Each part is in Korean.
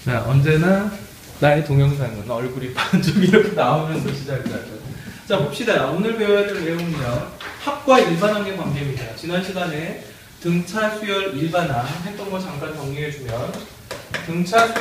자, 언제나 나의 동영상은 얼굴이 반쯤 이렇게 나오면서 시작을 하죠. 자, 봅시다. 오늘 배워야 될 내용은요, 합과 일반항의 관계입니다. 지난 시간에 등차 수열 일반항 했던 거 잠깐 정리해주면, 등차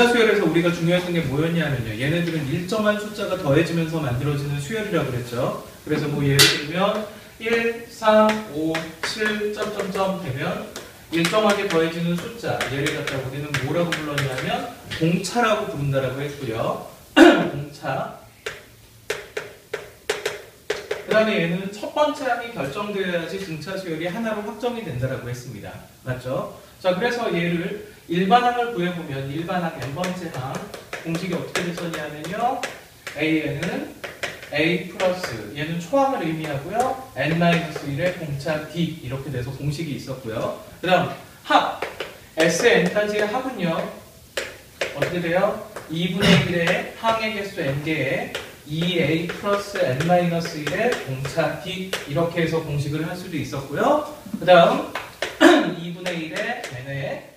수열에서 우리가 중요했던 게 뭐였냐면요, 얘네들은 일정한 숫자가 더해지면서 만들어지는 수열이라고 그랬죠. 그래서 뭐 예를 들면 1, 3, 5, 7, 점점점 되면 일정하게 더해지는 숫자, 얘를 갖다 우리는 뭐라고 불렀냐면 공차라고 부른다라고 했고요. 공차. 그 다음에 얘는 첫 번째 항이 결정되어야지 등차 수열이 하나로 확정이 된다라고 했습니다. 맞죠? 자, 그래서 얘를 일반항을 구해보면 일반항 n번째 항 공식이 어떻게 됐었냐면요, a는 a 플러스, 얘는 초항을 의미하고요, n-1의 공차 d 이렇게 돼서 공식이 있었고요. 그 다음 합, sn까지의 합은요 어떻게 돼요? 2분의 1의 항의 개수 n개에 2a 플러스 n-1의 공차 d 이렇게 해서 공식을 할 수도 있었고요. 그 다음 2분의 1의 n의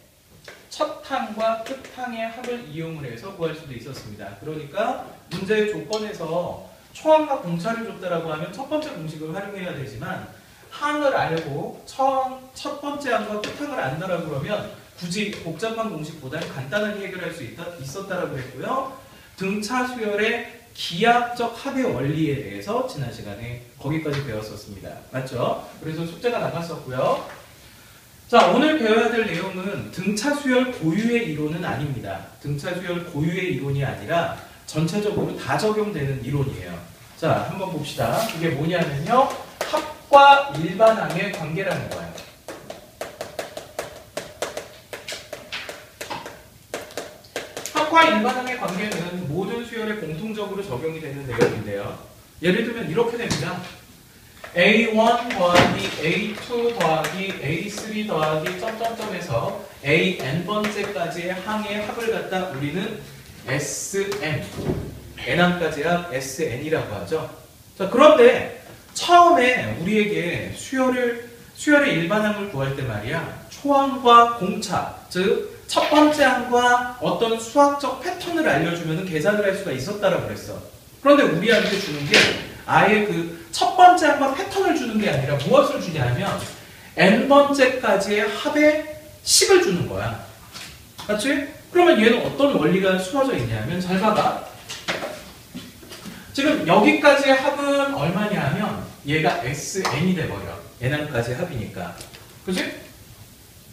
첫 항과 끝 항의 합을 이용을 해서 구할 수도 있었습니다. 그러니까 문제의 조건에서 초항과 공차를 줬다라고 하면 첫 번째 공식을 활용해야 되지만, 항을 알고 첫 번째 항과 끝 항을 안다라고 그러면 굳이 복잡한 공식보다는 간단하게 해결할 수 있었다라고 했고요. 등차 수열의 기하학적 합의 원리에 대해서 지난 시간에 거기까지 배웠었습니다. 맞죠? 그래서 숙제가 나갔었고요. 자, 오늘 배워야 될 내용은 등차 수열 고유의 이론은 아닙니다. 등차 수열 고유의 이론이 아니라 전체적으로 다 적용되는 이론이에요. 자, 한번 봅시다. 이게 뭐냐면요, 합과 일반항의 관계라는 거예요. 합과 일반항의 관계는 모든 수열에 공통적으로 적용이 되는 내용인데요. 예를 들면 이렇게 됩니다. A1 더하기 A2 더하기 A3 더하기 점점점에서 AN번째까지의 항의 합을 갖다 우리는 SN, n항까지의 합 SN이라고 하죠. 자, 그런데 처음에 우리에게 수열의 일반항을 구할 때 말이야, 초항과 공차, 즉 첫 번째 항과 어떤 수학적 패턴을 알려주면 계산을 할 수가 있었다라고 그랬어. 그런데 우리한테 주는 게 아예 그 첫 번째 항과 패턴을 주는 게 아니라 무엇을 주냐면 n번째까지의 합의 식을 주는 거야. 맞지? 그러면 얘는 어떤 원리가 숨어져 있냐면, 잘 봐봐. 지금 여기까지의 합은 얼마냐 하면 얘가 SN이 돼버려. n항까지의 합이니까. 그치?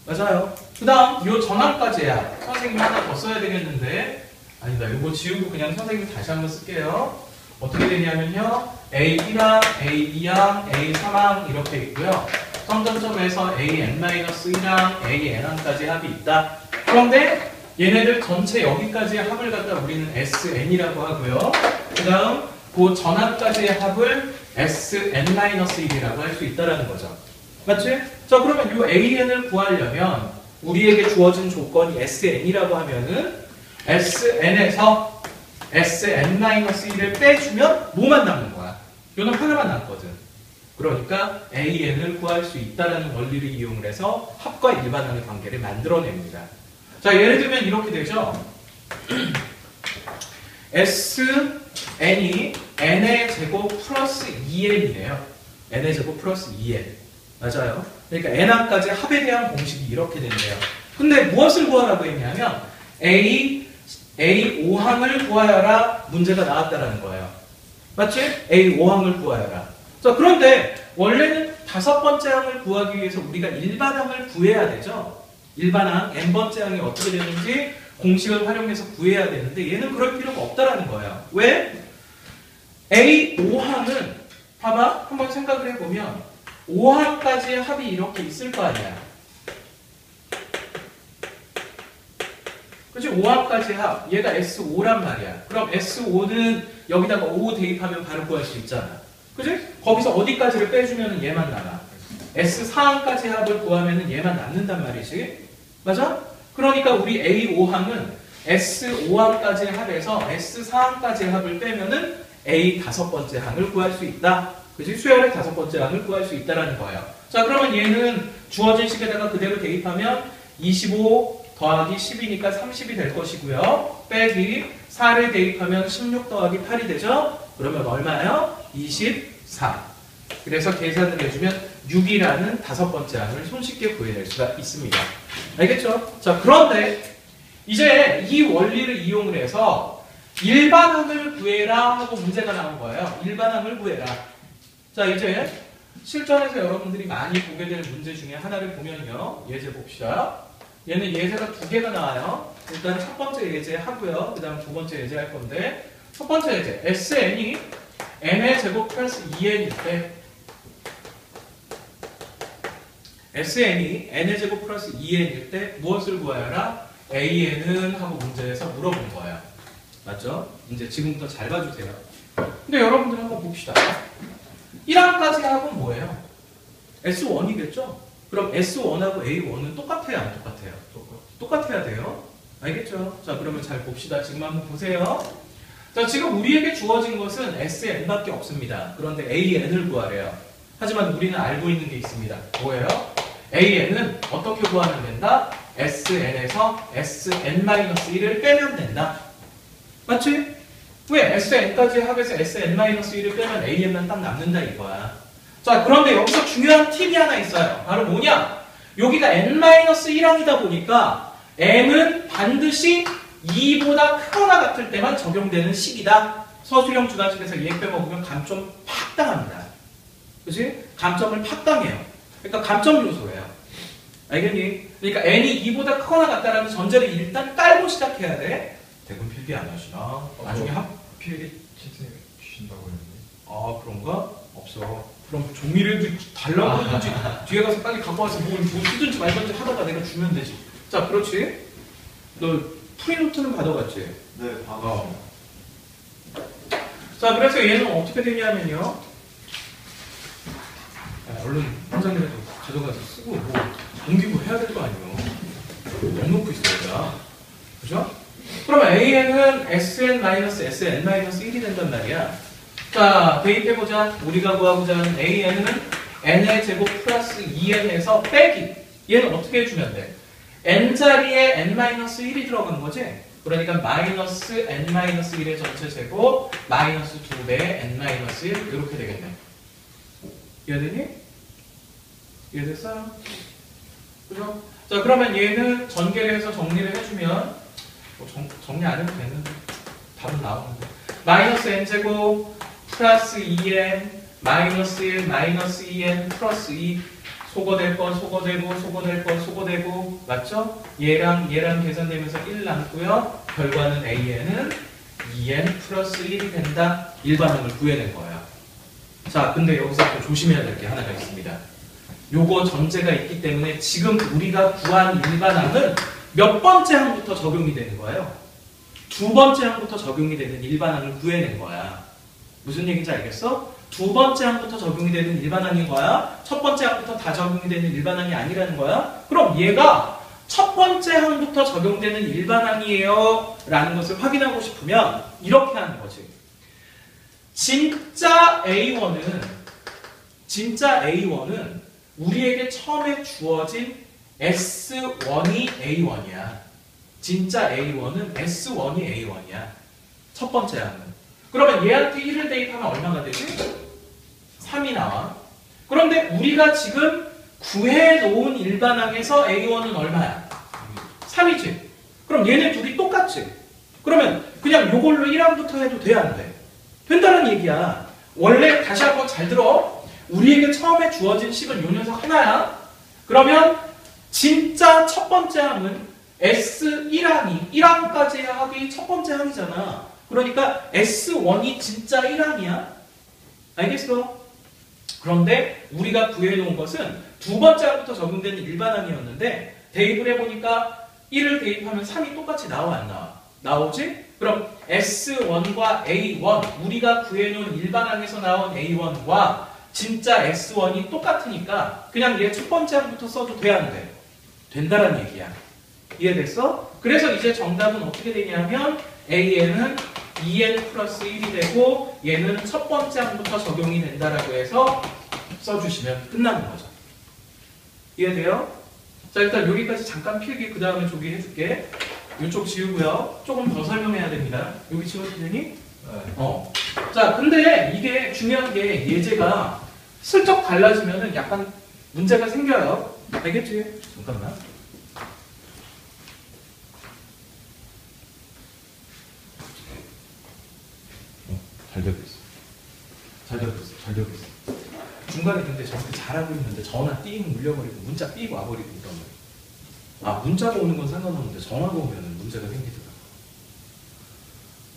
맞아요. 그 다음 요 전항까지의 합. 선생님 하나 더 써야 되겠는데, 아니다, 이거 지우고 그냥 선생님 다시 한번 쓸게요. 어떻게 되냐면요, A1항, A2항, A3항 이렇게 있고요. 점점점에서 AN-1항, AN항까지 합이 있다. 그런데 얘네들 전체 여기까지의 합을 갖다 우리는 SN이라고 하고요. 그 다음 그 전항까지의 합을 SN-1이라고 할 수 있다는 거죠. 맞지? 자, 그러면 이 AN을 구하려면 우리에게 주어진 조건이 SN이라고 하면은 SN에서 SN-1을 빼주면 뭐만 남는 거야? 요놈 하나만 남거든. 그러니까 AN을 구할 수 있다는 원리를 이용을 해서 합과 일반항의 관계를 만들어냅니다. 자, 예를 들면 이렇게 되죠. SN이 n의 제곱 플러스 2n이네요. n의 제곱 플러스 2n. 맞아요. 그러니까 n항까지 합에 대한 공식이 이렇게 된대요. 근데 무엇을 구하라고 했냐면 A5항을 구하여라 문제가 나왔다라는 거예요. 맞지? A5항을 구하여라. 자, 그런데 원래는 다섯 번째 항을 구하기 위해서 우리가 일반항을 구해야 되죠. 일반항, n번째 항이 어떻게 되는지 공식을 활용해서 구해야 되는데 얘는 그럴 필요가 없다라는 거예요. 왜? A5항은 봐봐, 한번 생각을 해보면 5항까지의 합이 이렇게 있을 거 아니야. 그치? 5항까지의 합, 얘가 S5란 말이야. 그럼 S5는 여기다가 5 대입하면 바로 구할 수 있잖아. 그치? 거기서 어디까지를 빼주면 얘만 남아. S4항까지 합을 구하면 얘만 남는단 말이지. 맞아? 그러니까 우리 A5항은 S5항까지의 합에서 S4항까지의 합을 빼면은 A 다섯 번째 항을 구할 수 있다. 그치? 수열의 다섯 번째 항을 구할 수 있다라는 거예요. 자, 그러면 얘는 주어진 식에다가 그대로 대입하면 25 더하기 10이니까 30이 될 것이고요. 빼기 4를 대입하면 16 더하기 8이 되죠? 그러면 얼마예요? 24. 그래서 계산을 해주면 6이라는 다섯 번째 항을 손쉽게 구해낼 수가 있습니다. 알겠죠? 자, 그런데 이제 이 원리를 이용을 해서 일반항을 구해라 하고 문제가 나온 거예요. 일반항을 구해라. 자, 이제 실전에서 여러분들이 많이 보게 되는 문제 중에 하나를 보면요. 예제 봅시다. 얘는 예제가 두 개가 나와요. 일단 첫 번째 예제 하고요. 그 다음 두 번째 예제 할 건데, 첫 번째 예제 SN이 n의 제곱 플러스 2n일 때 SN이 n의 제곱 플러스 2n일 때 무엇을 구하여라? AN은 하고 문제에서 물어본 거예요. 맞죠? 이제 지금부터 잘 봐주세요. 근데 여러분들 한번 봅시다. 1항까지 하고 뭐예요? S1이겠죠? 그럼 S1하고 A1은 똑같아요? 안 똑같아요? 똑같아야 돼요. 알겠죠? 자, 그러면 잘 봅시다. 지금 한번 보세요. 자, 지금 우리에게 주어진 것은 SN밖에 없습니다. 그런데 AN을 구하래요. 하지만 우리는 알고 있는 게 있습니다. 뭐예요? AN은 어떻게 구하면 된다? SN에서 SN-1을 빼면 된다. 맞지? 왜? SN까지 합해서 SN-1을 빼면 AN만 딱 남는다 이거야. 자, 그런데 여기서 중요한 팁이 하나 있어요. 바로 뭐냐? 여기가 N-1항이다 보니까 N은 반드시 2보다 크거나 같을 때만 적용되는 식이다. 서술형 주관식에서 얘 빼먹으면 감점 팍 당합니다. 그치? 감점을 팍 당해요. 그러니까 감점 요소예요. 알겠니? 그러니까 N이 2보다 크거나 같다라는 전제를 일단 깔고 시작해야 돼. 대금 필기 안 하시나? 나중에 필기 선생님이 주신다고 했는데. 아, 그런가? 없어. 그럼 종이라도 달라고 하든지 뒤에 가서 빨리 갖고 와서 뭐 쓰든지 말든지 하다가 내가 주면 되지. 자, 그렇지? 너 프리노트는 받아갔지? 네, 받았습니다. 자, 그래서 얘는 어떻게 되냐면요. 얼른 원장님한테 가져가서 쓰고 뭐 옮기고 해야 될 거 아니에요. 넉놓고 있어야. 그죠? 그러면 AN은 SN-SN-1이 된단 말이야. 자, 대입해보자. 우리가 구하고자 하는 AN은 N의 제곱 플러스 2N에서 빼기. 얘는 어떻게 해주면 돼? N자리에 N-1이 들어가는 거지? 그러니까 마이너스 N-1의 전체 제곱 마이너스 2배의 N-1 이렇게 되겠네. 이해되니? 이해됐어요? 그죠? 자, 그러면 얘는 전개를 해서 정리를 해주면 뭐 정리 안 해도 되는데 답은 나오는데 마이너스 N제곱 플러스 2n 마이너스 1 마이너스 2n 플러스 2 소거될 건 소거되고 소거될 건 소거되고 맞죠? 얘랑 계산되면서 1 남고요. 결과는 AN은 2n 플러스 1이 된다. 일반항을 구해낸 거예요. 자, 근데 여기서 또 조심해야 될 게 하나가 있습니다. 요거 전제가 있기 때문에 지금 우리가 구한 일반항은 몇 번째 항부터 적용이 되는 거예요? 두 번째 항부터 적용이 되는 일반항을 구해낸 거야. 무슨 얘기인지 알겠어? 두 번째 항부터 적용이 되는 일반항인 거야? 첫 번째 항부터 다 적용이 되는 일반항이 아니라는 거야? 그럼 얘가 첫 번째 항부터 적용되는 일반항이에요 라는 것을 확인하고 싶으면 이렇게 하는 거지. 진짜 A1은 우리에게 처음에 주어진 S1이 A1이야. 진짜 A1은 S1이 A1이야. 첫 번째 항은. 그러면 얘한테 1을 대입하면 얼마가 되지? 3이 나와. 그런데 우리가 지금 구해놓은 일반항에서 A1은 얼마야? 3이지. 그럼 얘네 둘이 똑같지? 그러면 그냥 요걸로 1항부터 해도 돼, 안 돼? 된다는 얘기야. 원래 다시 한번 잘 들어. 우리에게 처음에 주어진 식은 요 녀석 하나야. 그러면 진짜 첫 번째 항은 S1항이 1항까지 하기 첫 번째 항이잖아. 그러니까 S1이 진짜 1항이야. 알겠어? 그런데 우리가 구해놓은 것은 두 번째 항부터 적용되는 일반항이었는데 대입을 해보니까 1을 대입하면 3이 똑같이 나와 안 나와? 나오지? 그럼 S1과 A1 우리가 구해놓은 일반항에서 나온 A1과 진짜 S1이 똑같으니까 그냥 얘 첫 번째 항부터 써도 돼, 안 돼? 된다는 얘기야. 이해됐어? 그래서 이제 정답은 어떻게 되냐면 AN은 2n 플러스 1이 되고 얘는 첫 번째 항부터 적용이 된다라고 해서 써주시면 끝나는 거죠. 이해돼요? 자, 일단 여기까지 잠깐 필기, 그 다음에 조기 해줄게. 이쪽 지우고요. 조금 더 설명해야 됩니다. 여기 지워도 되니? 네. 자, 근데 이게 중요한 게 예제가 슬쩍 달라지면은 약간 문제가 생겨요. 알겠지? 잠깐만. 잘 되고 있어. 잘 되고 있어. 잘 되고 있어. 중간에 근데 저렇게 잘하고 있는데 전화 띵 울려버리고 문자 삐 와버리고 그러면 문자가 오는 건 상관없는데 전화가 오면 문제가 생기더라고.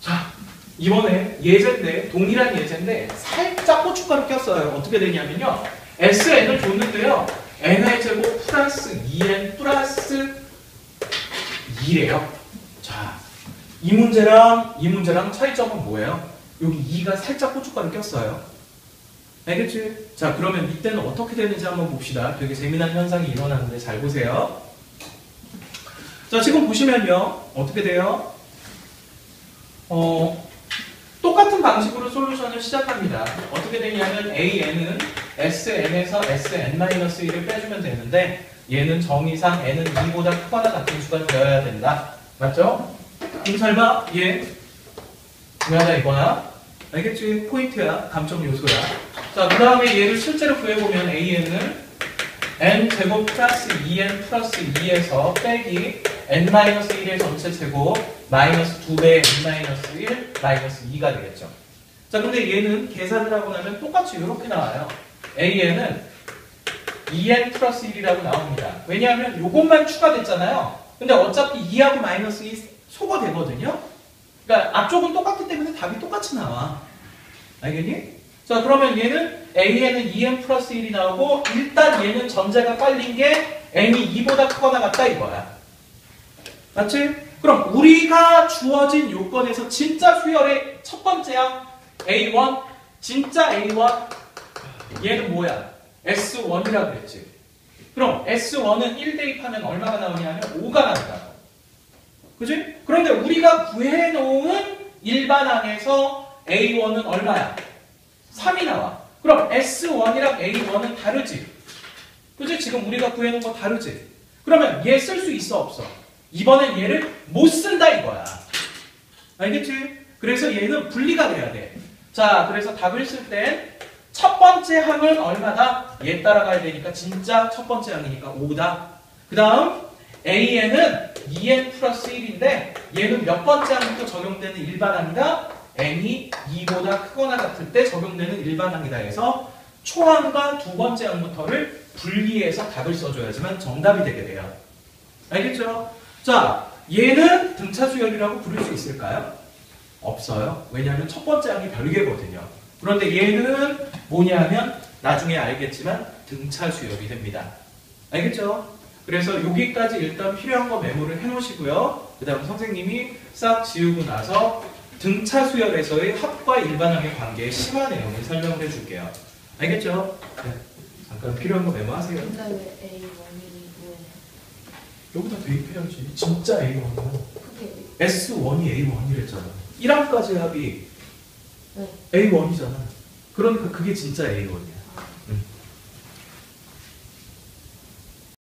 자, 이번에 예제인데 동일한 예제인데 살짝 고춧가루 꼈어요. 어떻게 되냐면요. SN을 줬는데요. n의 제곱 플러스 2n 플러스 2래요. 자, 이 문제랑 차이점은 뭐예요? 여기 2가 살짝 고춧가루 꼈어요. 알겠지? 자, 그러면 이때는 어떻게 되는지 한번 봅시다. 되게 재미난 현상이 일어나는데 잘 보세요. 자, 지금 보시면요. 어떻게 돼요? 똑같은 방식으로 솔루션을 시작합니다. 어떻게 되냐면 AN은 SN에서 SN-1을 빼주면 되는데 얘는 정의상 N은 2보다 크거나 같은 수가 되어야 된다. 맞죠? 그럼 설마 얘 중요하다 이거야? 알겠지? 포인트야. 감점 요소야. 자, 그 다음에 얘를 실제로 구해보면 AN은 n제곱 플러스 2n 플러스 2에서 빼기 n-1의 전체 제곱 마이너스 2배의 n-1 마이너스 2가 되겠죠. 자, 근데 얘는 계산을 하고 나면 똑같이 이렇게 나와요. AN은 2n 플러스 1이라고 나옵니다. 왜냐하면 요것만 추가됐잖아요. 근데 어차피 2하고 마이너스 2 소거되거든요. 그러니까 앞쪽은 똑같기 때문에 답이 똑같이 나와. 알겠니? 자, 그러면 얘는 AN은 2n 플러스 1이 나오고 일단 얘는 전제가 깔린 게 n이 2보다 크거나 같다 이거야. 맞지? 그럼 우리가 주어진 요건에서 진짜 수열의 첫 번째야 A1, 진짜 A1 얘는 뭐야? S1이라고 그랬지. 그럼 S1은 1 대입하면 얼마가 나오냐면 5가 나온다고. 그지? 그런데 우리가 구해놓은 일반항에서 A1은 얼마야? 3이 나와. 그럼 S1이랑 A1은 다르지? 그지? 지금 우리가 구해놓은 거 다르지? 그러면 얘 쓸 수 있어 없어? 이번엔 얘를 못 쓴다 이거야. 알겠지? 그래서 얘는 분리가 돼야 돼. 자, 그래서 답을 쓸 땐 첫 번째 항은 얼마다? 얘 따라가야 되니까 진짜 첫 번째 항이니까 5다. 그 다음 AN은 2n 플러스 1인데 얘는 몇 번째 항부터 적용되는 일반항이다? n이 2보다 크거나 같을 때 적용되는 일반항이다 해서 초항과 두 번째 항부터를 분리해서 답을 써줘야지만 정답이 되게 돼요. 알겠죠? 자, 얘는 등차 수열이라고 부를 수 있을까요? 없어요. 왜냐하면 첫 번째 항이 별개거든요. 그런데 얘는 뭐냐면 나중에 알겠지만 등차 수열이 됩니다. 알겠죠? 그래서 여기까지 일단 필요한 거 메모를 해놓으시고요. 그 다음 선생님이 싹 지우고 나서 등차 수열에서의 합과 일반항의 관계의 심화 내용을 설명을 해줄게요. 알겠죠? 네. 잠깐 필요한 거 메모하세요. 근데 왜 A1이 뭐예요? 여기다 대입해야지. 진짜 A1이고 그게 S1이 A1이랬잖아. 1항까지 합이 네. A1이잖아. 그러니까 그게 진짜 A1이야.